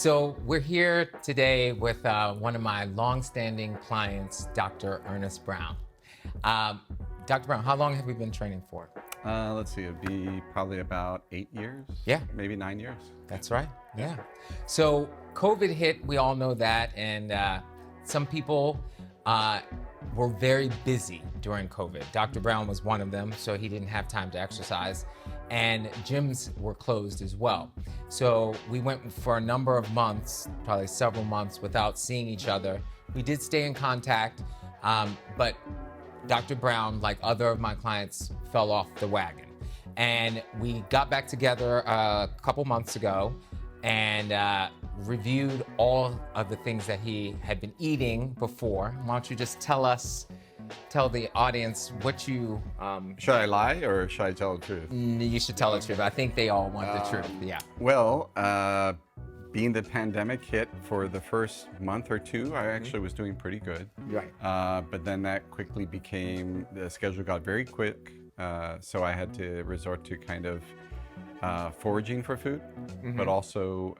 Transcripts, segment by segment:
So we're here today with one of my long-standing clients, Dr. Ernest Brown. Dr. Brown, how long have we been training for? Let's see, it'd be probably about 8 years. Yeah. Maybe 9 years. That's right, yeah. So COVID hit, we all know that, and some people were very busy during COVID. Dr. Brown was one of them, so he didn't have time to exercise, and gyms were closed as well. So we went for a number of months, probably several months, without seeing each other. We did stay in contact, but Dr. Brown, like other of my clients, fell off the wagon. And we got back together a couple months ago and reviewed all of the things that he had been eating before. Why don't you just tell the audience what you... Should I lie or should I tell the truth? You should tell the truth. I think they all want the truth, yeah. Well, being the pandemic hit for the first month or two, I actually was doing pretty good. Right. But then that quickly became, the schedule got very quick. So I had to resort to kind of foraging for food, but also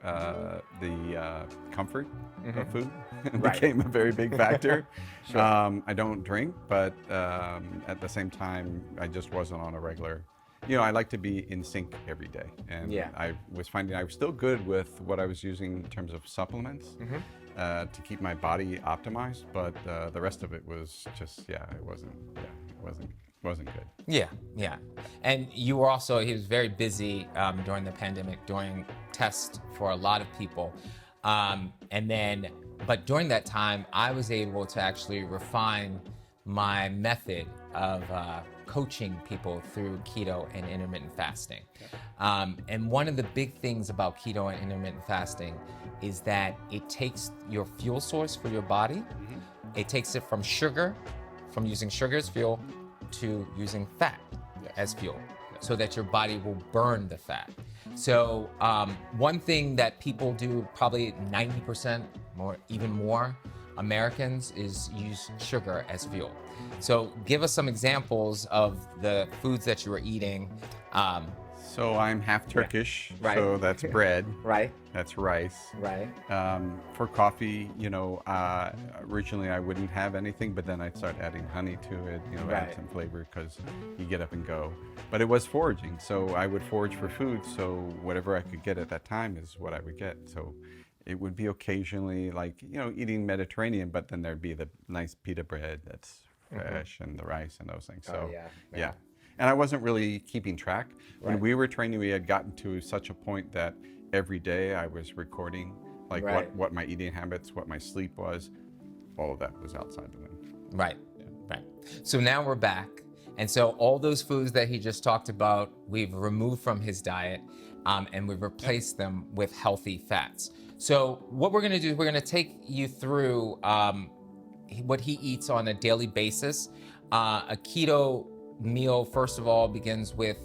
the comfort of food became a very big factor. Sure. I don't drink, but at the same time, I just wasn't on a regular. You know, I like to be in sync every day. And Yeah. I was finding I was still good with what I was using in terms of supplements to keep my body optimized, but the rest of it was just, it wasn't good. Yeah. And you were also, he was very busy during the pandemic, doing tests for a lot of people. But during that time, I was able to actually refine my method of coaching people through keto and intermittent fasting. And one of the big things about keto and intermittent fasting is that it takes your fuel source for your body, it takes it from using sugar as fuel, to using fat as fuel, so that your body will burn the fat. So one thing that people do, probably 90% or even more Americans, is use sugar as fuel. So give us some examples of the foods that you were eating. So I'm half Turkish, Right. so that's bread. Right. That's rice. Right. For coffee, originally I wouldn't have anything, but then I'd start adding honey to it, Right. add some flavor because you get up and go. But it was foraging, so I would forage for food, so whatever I could get at that time is what I would get. So it would be occasionally like, eating Mediterranean, but then there'd be the nice pita bread that's fresh and the rice and those things. So yeah. And I wasn't really keeping track. When we were training, we had gotten to such a point that every day I was recording like what my eating habits, what my sleep was. All of that was outside the window. Right. So now we're back. And so all those foods that he just talked about, we've removed from his diet and we've replaced them with healthy fats. So what we're gonna do, we're gonna take you through what he eats on a daily basis. A keto meal, first of all, begins with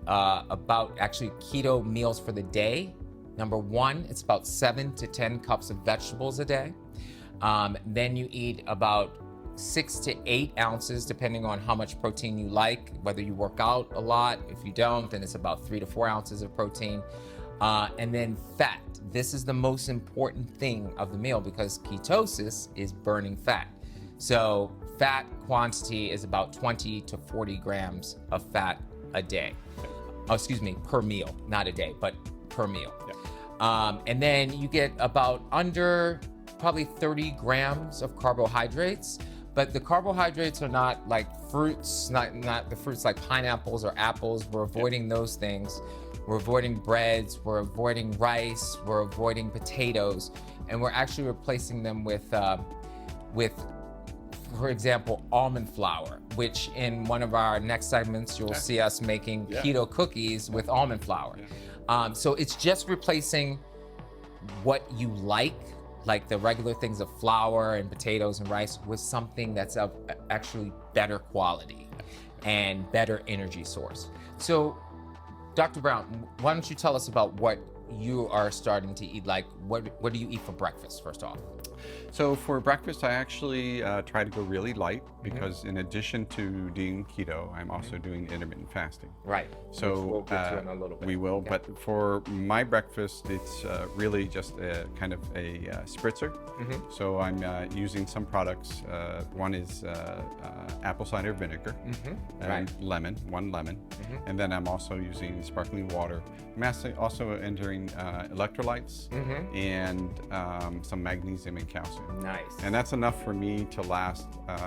keto meals for the day. Number one, it's about 7 to 10 cups of vegetables a day. Then you eat about 6 to 8 ounces, depending on how much protein you like, whether you work out a lot. If you don't, then it's about 3 to 4 ounces of protein. And then fat. This is the most important thing of the meal because ketosis is burning fat. So fat quantity is about 20 to 40 grams of fat a day. Per meal, not a day, but per meal. And then you get about under probably 30 grams of carbohydrates, but the carbohydrates are not like fruits, not the fruits like pineapples or apples. We're avoiding those things. We're avoiding breads, we're avoiding rice, we're avoiding potatoes, and we're actually replacing them with, for example, almond flour, which in one of our next segments, you'll see us making keto cookies with almond flour. So it's just replacing what you like the regular things of flour and potatoes and rice, with something that's of actually better quality and better energy source. So Dr. Brown, why don't you tell us about what you are starting to eat? Like, what do you eat for breakfast, first off? So for breakfast, I actually try to go really light because in addition to doing keto, I'm also doing intermittent fasting. Right. So Which we'll get to in a little bit. we will, Yeah. but for my breakfast, it's really just a kind of a spritzer. So I'm using some products. One is apple cider vinegar and lemon, one lemon. And then I'm also using sparkling water. I'm also entering electrolytes and some magnesium and calcium. Nice. And that's enough for me to last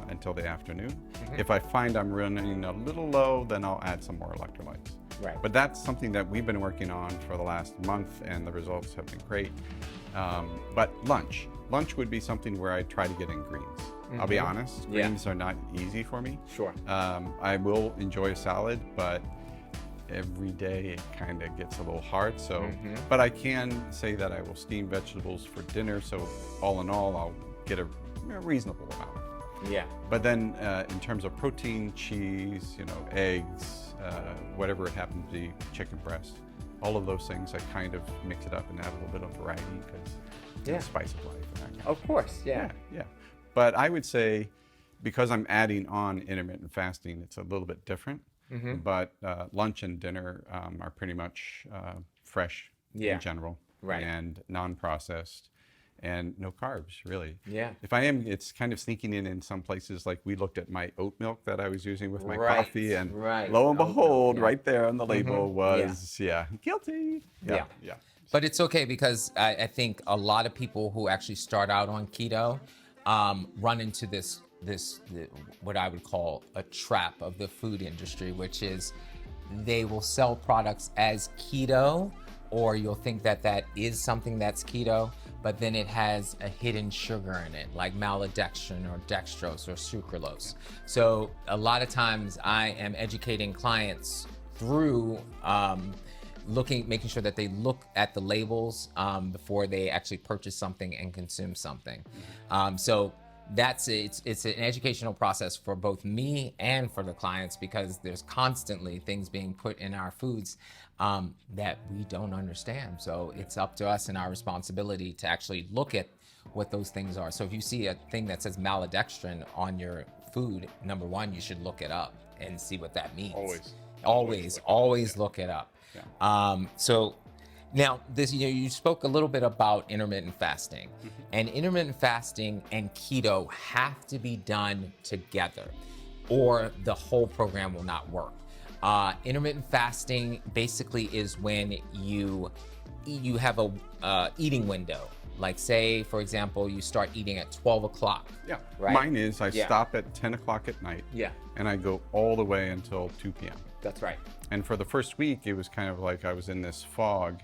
until the afternoon. If I find I'm running a little low, then I'll add some more electrolytes. Right. But that's something that we've been working on for the last month, and the results have been great. But lunch would be something where I try to get in greens. I'll be honest, greens are not easy for me. Sure. I will enjoy a salad, but every day it kind of gets a little hard. So, but I can say that I will steam vegetables for dinner. So all in all, I'll get a reasonable amount. Yeah. But then in terms of protein, cheese, eggs, whatever it happens to be, chicken breast, all of those things, I kind of mix it up and add a little bit of variety because it's the spice of life. And that kind Of course, yeah. Yeah. But I would say because I'm adding on intermittent fasting, it's a little bit different. But lunch and dinner are pretty much fresh in general and non-processed and no carbs, really. Yeah. If I am, it's kind of sneaking in some places. Like we looked at my oat milk that I was using with my coffee, and lo and behold, right there on the label was, guilty. Yeah. But it's okay because I think a lot of people who actually start out on keto run into this what I would call a trap of the food industry, which is they will sell products as keto, or you'll think that is something that's keto, but then it has a hidden sugar in it, like maltodextrin or dextrose or sucralose. So a lot of times I am educating clients through making sure that they look at the labels before they actually purchase something and consume something. So it's an educational process for both me and for the clients, because there's constantly things being put in our foods that we don't understand. So it's up to us and our responsibility to actually look at what those things are. So if you see a thing that says maltodextrin on your food, number one, you should look it up and see what that means. Always look it up. So now, you spoke a little bit about intermittent fasting, and intermittent fasting and keto have to be done together, or the whole program will not work. Intermittent fasting basically is when you have a eating window. Like say, for example, you start eating at 12 o'clock. Yeah, right? Mine is I stop at 10 o'clock at night. Yeah. And I go all the way until 2 p.m. That's right. And for the first week, it was kind of like I was in this fog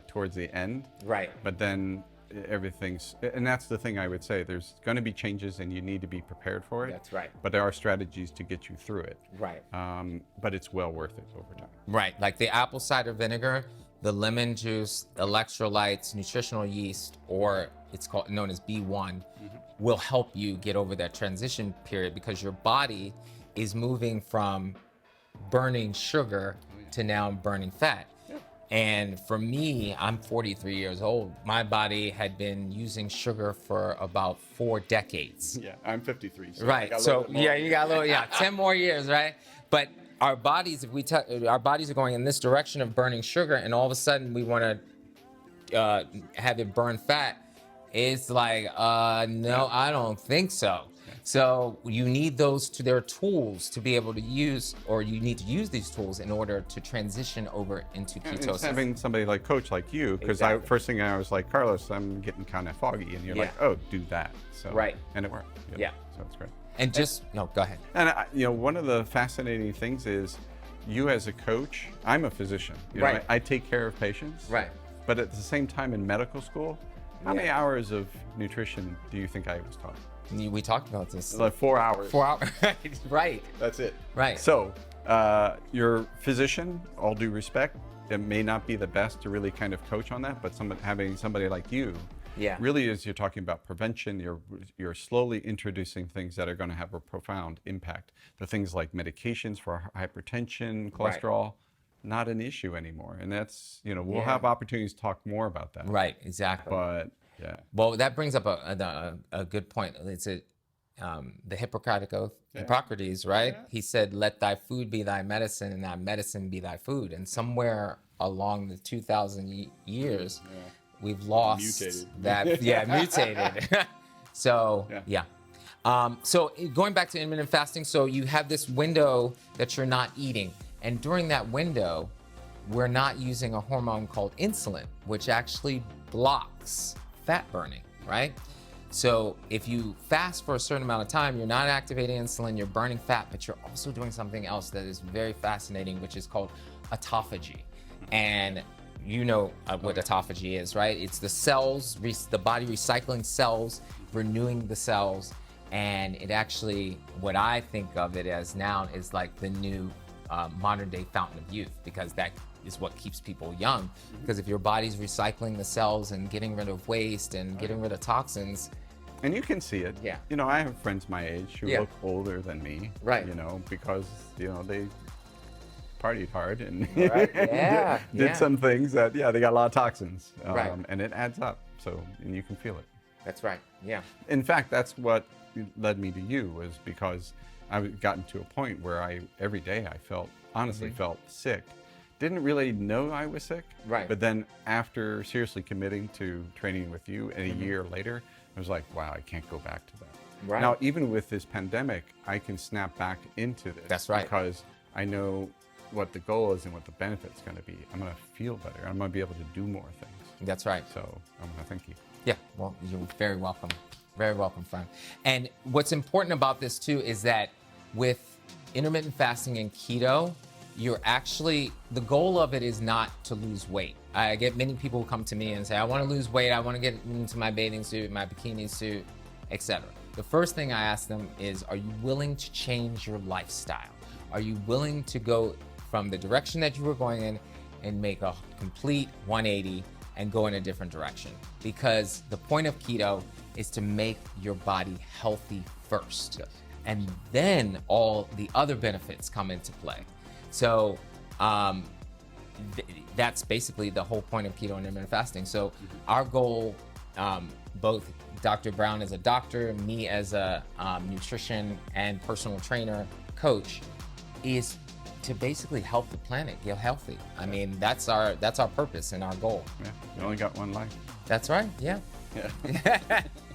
towards the end. Right. But then and that's the thing I would say, there's going to be changes and you need to be prepared for it. That's right. But there are strategies to get you through it. Right. But it's well worth it over time. Right. Like the apple cider vinegar, the lemon juice, electrolytes, nutritional yeast, or it's known as B1, will help you get over that transition period, because your body is moving from burning sugar to now burning fat. And for me, I'm 43 years old. My body had been using sugar for about 4 decades. Yeah, I'm 53. So right. So you got a little, 10 more years, right? But our bodies, our bodies are going in this direction of burning sugar, and all of a sudden we want to have it burn fat. It's like, no, I don't think so. So you need their tools to be able to use, or you need to use these tools in order to transition over into ketosis. It's having somebody like coach like you, because first thing I was like, Carlos, I'm getting kind of foggy, and you're like, oh, do that. So and it worked. Yeah. So it's great. And no, go ahead. And one of the fascinating things is, you as a coach, I'm a physician. You know, I take care of patients. Right. But at the same time in medical school, how many hours of nutrition do you think I was taught? We talked about this. Like 4 hours. 4 hours. Right. That's it. Right. So your physician, all due respect, it may not be the best to really kind of coach on that, but having somebody like you really is, you're talking about prevention. You're slowly introducing things that are going to have a profound impact. The things like medications for hypertension, cholesterol, not an issue anymore. And that's, we'll have opportunities to talk more about that. Right, exactly. But Yeah. Well, that brings up a good point. It's the Hippocratic Oath, Hippocrates, right? Yeah. He said, "Let thy food be thy medicine, and thy medicine be thy food." And somewhere along the 2,000 years, we've lost Mutated. that. Yeah, mutated. So yeah. So going back to intermittent fasting, so you have this window that you're not eating, and during that window, we're not using a hormone called insulin, which actually blocks fat burning, right? So if you fast for a certain amount of time, you're not activating insulin, you're burning fat, but you're also doing something else that is very fascinating, which is called autophagy. And you know what autophagy is, right? It's the cells, the body recycling cells, renewing the cells. And it actually, what I think of it as now is like the new modern day fountain of youth, because that is what keeps people young. Because if your body's recycling the cells and getting rid of waste and getting rid of toxins. And you can see it. Yeah. You know, I have friends my age who look older than me. Right. You know, because, you know, they partied hard and did some things that, they got a lot of toxins. And it adds up. So, and you can feel it. That's right. Yeah. In fact, that's what led me to you, was because I've gotten to a point where every day I honestly felt sick. Didn't really know I was sick. Right. But then after seriously committing to training with you, and a year later, I was like, wow, I can't go back to that. Right. Now, even with this pandemic, I can snap back into this. That's right. Because I know what the goal is and what the benefit's going to be. I'm going to feel better. I'm going to be able to do more things. That's right. So I'm going to thank you. Yeah, well, you're very welcome. Very welcome, friend. And what's important about this too is that with intermittent fasting and keto, you're actually, the goal of it is not to lose weight. I get many people who come to me and say, I want to lose weight, I want to get into my bathing suit, my bikini suit, etc. The first thing I ask them is, are you willing to change your lifestyle? Are you willing to go from the direction that you were going in and make a complete 180 and go in a different direction? Because the point of keto is to make your body healthy first. Yes. And then all the other benefits come into play. So that's basically the whole point of keto and intermittent fasting. So our goal, both Dr. Brown as a doctor, me as a nutrition and personal trainer coach, is to basically help the planet get healthy. I mean, that's our purpose and our goal. Yeah, you only got one life. That's right, yeah.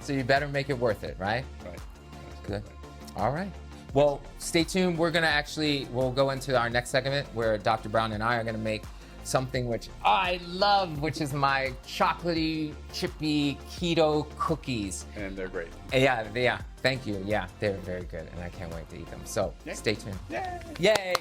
So you better make it worth it, right? Right. Good. All right. Well, stay tuned. We'll go into our next segment where Dr. Brown and I are gonna make something which I love, which is my chocolatey, chippy keto cookies. And they're great. Yeah. Thank you. Yeah, they're very good, and I can't wait to eat them. So stay tuned. Yay! Yay!